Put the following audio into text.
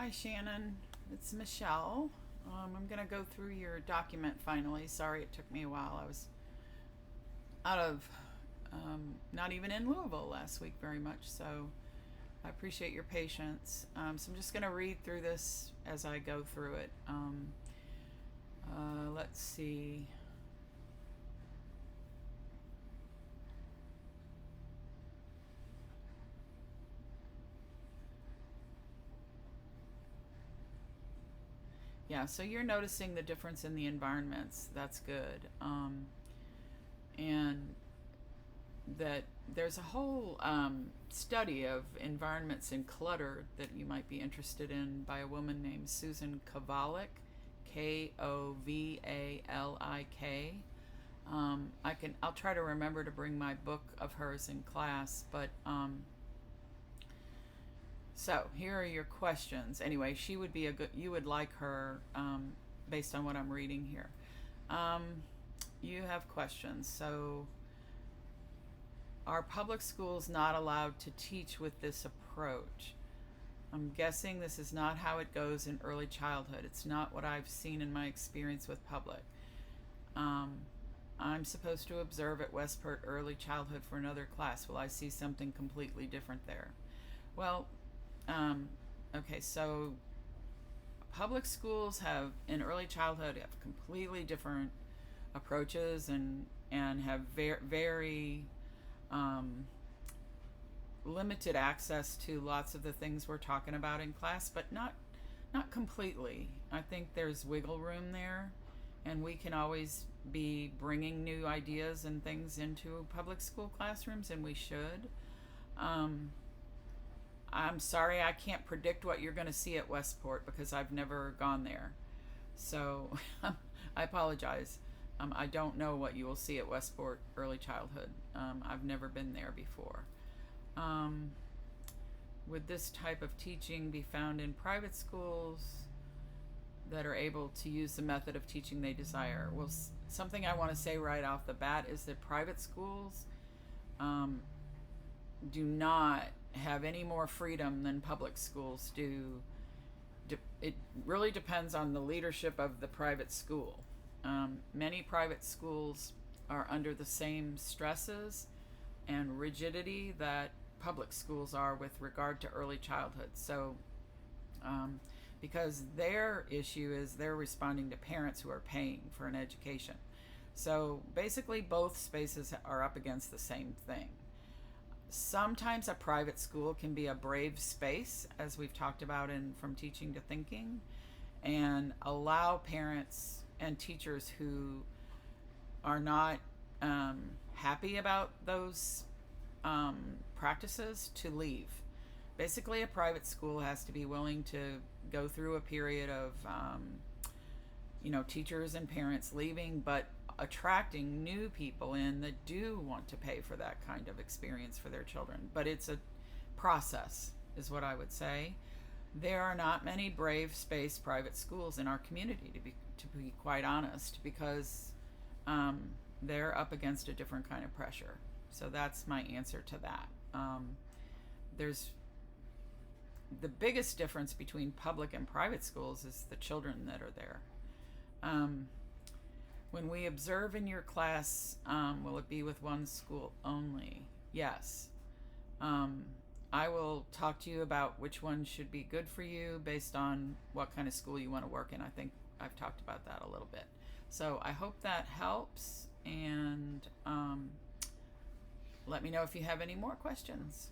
Hi, Shannon. It's Michelle. I'm going to go through your document finally. Sorry it took me a while. I was out of, not even in Louisville last week very much, so I appreciate your patience. So I'm just going to read through this as I go through it. Let's see. Yeah, so you're noticing the difference in the environments. That's good. And that there's a whole study of environments and clutter that you might be interested in by a woman named Susan Kovalik, Kovalik. I'll try to remember to bring my book of hers in class, but so here are your questions. Anyway, she would be you would like her based on what I'm reading here. You have questions. So, are public schools not allowed to teach with this approach? I'm guessing this is not how it goes in early childhood. It's not what I've seen in my experience with public. I'm supposed to observe at Westport Early Childhood for another class. Will I see something completely different there? Well, okay, so public schools in early childhood have completely different approaches and have very limited access to lots of the things we're talking about in class, but not completely. I think there's wiggle room there, and we can always be bringing new ideas and things into public school classrooms, and we should. I'm sorry I can't predict what you're going to see at Westport because I've never gone there. So I apologize. I don't know what you will see at Westport Early Childhood. I've never been there before. Would this type of teaching be found in private schools that are able to use the method of teaching they desire? Well, something I want to say right off the bat is that private schools do not have any more freedom than public schools do. It really depends on the leadership of the private school. Many private schools are under the same stresses and rigidity that public schools are with regard to early childhood. So, because their issue is they're responding to parents who are paying for an education. So basically both spaces are up against the same thing. Sometimes a private school can be a brave space, as we've talked about in From Teaching to Thinking, and allow parents and teachers who are not happy about those practices to leave. Basically, a private school has to be willing to go through a period of teachers and parents leaving, but attracting new people in that do want to pay for that kind of experience for their children. But it's a process, is what I would say. There are not many brave space private schools in our community, to be quite honest, because they're up against a different kind of pressure. So that's my answer to that. There's the biggest difference between public and private schools is the children that are there. When we observe in your class, will it be with one school only? Yes. I will talk to you about which one should be good for you based on what kind of school you want to work in. I think I've talked about that a little bit. So I hope that helps, and let me know if you have any more questions.